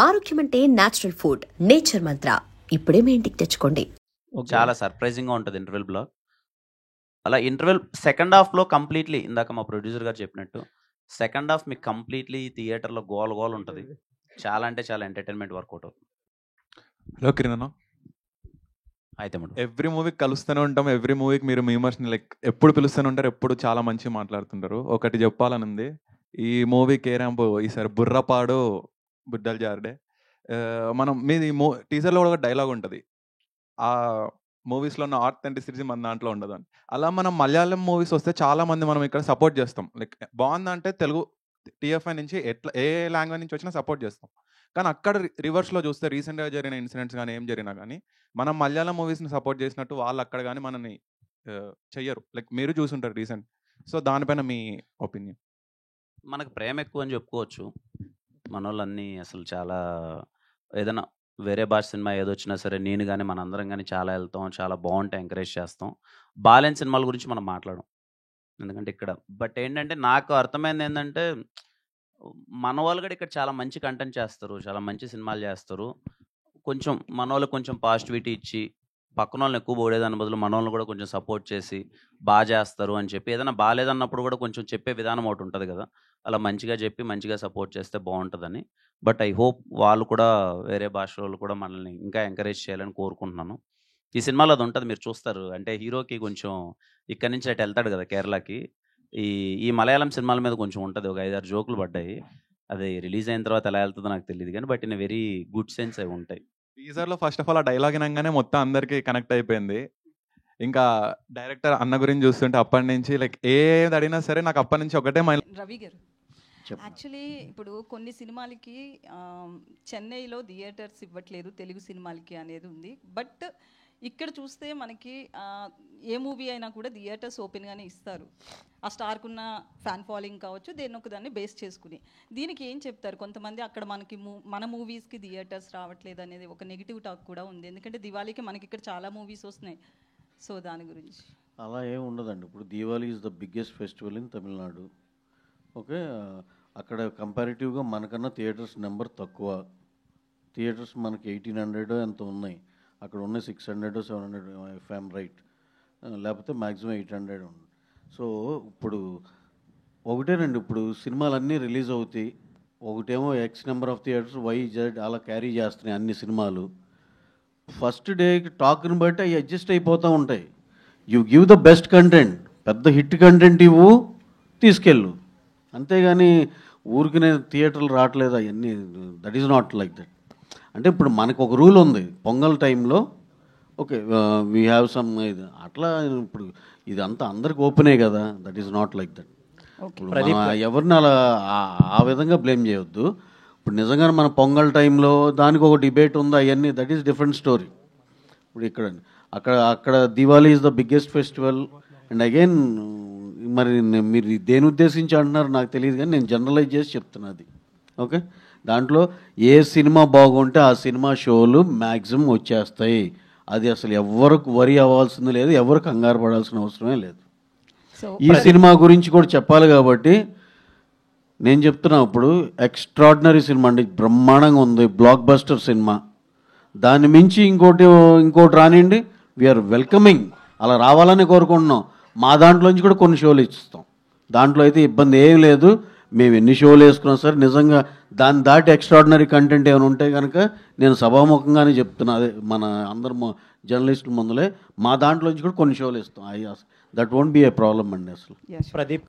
ఆరోగ్యం అంటే natural food. Nature మంత్ర ఇప్పుడే మీ ఇంటికి తెచ్చుకోండి. చాలా సర్ప్రైజింగ్గా ఉంటుంది ఇంటర్వెల్ బ్లాగ్. అలా ఇంటర్వెల్ సెకండ్ హాఫ్లో కంప్లీట్లీ ఇందాక మా ప్రొడ్యూసర్ గారు చెప్పినట్టు సెకండ్ హాఫ్ మీకు కంప్లీట్లీ థియేటర్లో గోల్ గోల్ ఉంటుంది. చాలా అంటే చాలా ఎంటర్టైన్మెంట్ వర్కౌట్ అవుతుంది. హలో కిరణ్, అయితే మేడం ఎవ్రీ మూవీకి కలుస్తూనే ఉంటాం. ఎవ్రీ మూవీకి మీరు మెంబర్స్ని లైక్ ఎప్పుడు పిలుస్తూనే ఉంటారు, ఎప్పుడు చాలా మంచిగా మాట్లాడుతుంటారు. ఒకటి చెప్పాలని ఉంది, ఈ మూవీ కే ర్యాంప్ ఈసారి బుర్రపాడు బుడ్డల్ జార్డే. మనం మీది టీజర్లో కూడా ఒక డైలాగ్ ఉంటుంది, ఆ మూవీస్లో ఉన్న ఆథెంటిసిటీ మన దాంట్లో ఉండదు అని. అలా మనం మలయాళం మూవీస్ వస్తే చాలా మంది మనం ఇక్కడ సపోర్ట్ చేస్తాం. లైక్ బాగుందంటే తెలుగు టీఎఫ్ఐ నుంచి ఎట్లా ఏ లాంగ్వేజ్ నుంచి వచ్చినా సపోర్ట్ చేస్తాం. కానీ అక్కడ రివర్స్లో చూస్తే రీసెంట్గా జరిగిన ఇన్సిడెంట్స్ కానీ ఏం జరిగినా కానీ మనం మలయాళం మూవీస్ని సపోర్ట్ చేసినట్టు వాళ్ళు అక్కడ కానీ మనని చెయ్యరు. లైక్ మీరు చూసుంటారు రీసెంట్. సో దానిపైన మీ ఒపీనియన్? మనకు ప్రేమ ఎక్కువ అని చెప్పుకోవచ్చు. మన వాళ్ళన్నీ అసలు చాలా ఏదైనా వేరే భాష సినిమా ఏదొచ్చినా సరే నేను కానీ మనందరం కానీ చాలా వెళ్తాం, చాలా బాగుంటాయి, ఎంకరేజ్ చేస్తాం. బాలేని సినిమాల గురించి మనం మాట్లాడం ఎందుకంటే ఇక్కడ. బట్ ఏంటంటే నాకు అర్థమైంది ఏంటంటే మన వాళ్ళు కూడా ఇక్కడ చాలా మంచి కంటెంట్ చేస్తారు, చాలా మంచి సినిమాలు చేస్తారు. కొంచెం మన వాళ్ళకి కొంచెం పాజిటివిటీ ఇచ్చి పక్కన వాళ్ళని ఎక్కువ పోడేదాని బదులు మన వాళ్ళని కూడా కొంచెం సపోర్ట్ చేసి బాగా చేస్తారు అని చెప్పి, ఏదైనా బాగాలేదన్నప్పుడు కూడా కొంచెం చెప్పే విధానం ఒకటి ఉంటుంది కదా, అలా మంచిగా చెప్పి మంచిగా సపోర్ట్ చేస్తే బాగుంటుందని. బట్ ఐ హోప్ వాళ్ళు కూడా వేరే భాష వాళ్ళు కూడా మనల్ని ఇంకా ఎంకరేజ్ చేయాలని కోరుకుంటున్నాను. ఈ సినిమాలో అది ఉంటుంది, మీరు చూస్తారు. అంటే హీరోకి కొంచెం ఇక్కడి నుంచి అటు వెళ్తాడు కదా కేరళకి. ఈ మలయాళం సినిమాల మీద కొంచెం ఉంటుంది, ఒక 5-6 జోకులు పడ్డాయి. అది రిలీజ్ అయిన తర్వాత ఎలా వెళ్తుందో నాకు తెలియదు కానీ but in very good sense అవి ఉంటాయి. టీజర్లో ఫస్ట్ ఆఫ్ ఆల్ ఆ డైలాగ్ వినగానే మొత్తం అందరికీ కనెక్ట్ అయిపోయింది. ఇంకా డైరెక్టర్ అన్న గురించి చూస్తుంటే అప్పటి నుంచి లైక్ ఏది అడిగినా సరే నాకు అప్పటి నుంచి ఒకటే మైండ్. రవి గారు, యాక్చువల్లీ ఇప్పుడు కొన్ని సినిమాలకి చెన్నైలో థియేటర్స్ ఇవ్వట్లేదు తెలుగు సినిమాలకి అనేది ఉంది. బట్ ఇక్కడ చూస్తే మనకి ఏ మూవీ అయినా కూడా థియేటర్స్ ఓపెన్గానే ఇస్తారు. ఆ స్టార్కున్న ఫ్యాన్ ఫాలోయింగ్ కావచ్చు, దేని ఒక దాన్ని బేస్ చేసుకుని. దీనికి ఏం చెప్తారు? కొంతమంది అక్కడ మనకి మన మూవీస్కి థియేటర్స్ రావట్లేదు అనేది ఒక నెగిటివ్ టాక్ కూడా ఉంది. ఎందుకంటే దివాళీకి మనకి ఇక్కడ చాలా మూవీస్ వస్తున్నాయి. సో దాని గురించి అలా ఏం ఉండదండి. ఇప్పుడు Diwali is the biggest festival in Tamil Nadu. Okay, అక్కడ కంపారిటివ్గా మనకన్నా థియేటర్స్ నెంబర్ తక్కువ. థియేటర్స్ మనకి 1800 ఎంత ఉన్నాయి, అక్కడ ఉన్న 600 700 ఇఫ్ ఐఎమ్ రైట్, లేకపోతే మ్యాక్సిమం 800 ఉంది. సో ఇప్పుడు ఒకటేనండి, ఇప్పుడు సినిమాలన్నీ రిలీజ్ అవుతాయి. ఒకటేమో X number of theatres YZ అలా క్యారీ చేస్తున్నాయి అన్ని సినిమాలు. ఫస్ట్ డే టాక్ని బట్టి అవి అడ్జస్ట్ అయిపోతూ ఉంటాయి. You give the best content, పెద్ద హిట్ కంటెంట్ ఇవ్వు, తీసుకెళ్ళు. అంతేగాని ఊరికి నేను థియేటర్లు రావట్లేదు అవన్నీ, that is not like that. అంటే ఇప్పుడు మనకు ఒక రూల్ ఉంది, పొంగల్ టైంలో ఓకే వీ హ్యావ్ సమ్ ఇది అట్లా. ఇప్పుడు ఇదంతా అందరికి ఓపెనే కదా, that is not like that. ఎవరిని అలా ఆ విధంగా బ్లేమ్ చేయొద్దు. ఇప్పుడు నిజంగానే మన పొంగల్ టైంలో దానికి ఒక డిబేట్ ఉంది, అవన్నీ దట్ ఈస్ డిఫరెంట్ స్టోరీ. ఇప్పుడు అక్కడ Diwali is the biggest festival. And again మరి మీరు దేని ఉద్దేశించి అంటున్నారు నాకు తెలియదు కానీ నేను జనరలైజ్ చేసి చెప్తున్నా అది. ఓకే, దాంట్లో ఏ సినిమా బాగుంటే ఆ సినిమా షోలు మ్యాక్సిమం వచ్చేస్తాయి. అది అసలు ఎవరికి వరి అవ్వాల్సింది లేదు, ఎవరు కంగారు పడాల్సిన అవసరమే లేదు. ఈ సినిమా గురించి కూడా చెప్పాలి కాబట్టి నేను చెప్తున్నా. ఇప్పుడు ఎక్స్ట్రాడినరీ సినిమా అండి, బ్రహ్మాండంగా ఉంది, బ్లాక్ బస్టర్ సినిమా. దాన్ని మించి ఇంకోటి రానివ్వండి, వీఆర్ వెల్కమింగ్. అలా రావాలని కోరుకుంటున్నాం. మా దాంట్లోంచి కూడా కొన్ని షోలు ఇస్తాం, దాంట్లో అయితే ఇబ్బంది ఏం లేదు. మేము ఎన్ని షోలు వేసుకున్నాం సరే, నిజంగా దాన్ని దాటి ఎక్స్ట్రాడినరీ కంటెంట్ ఏమైనా ఉంటే కనుక నేను సభాముఖంగానే చెప్తున్నా, అదే మన అందరు జర్నలిస్టుల ముందులే మా దాంట్లోంచి కూడా కొన్ని షోలు ఇస్తాం. That won't be A problem అండి అసలు. ప్రదీప్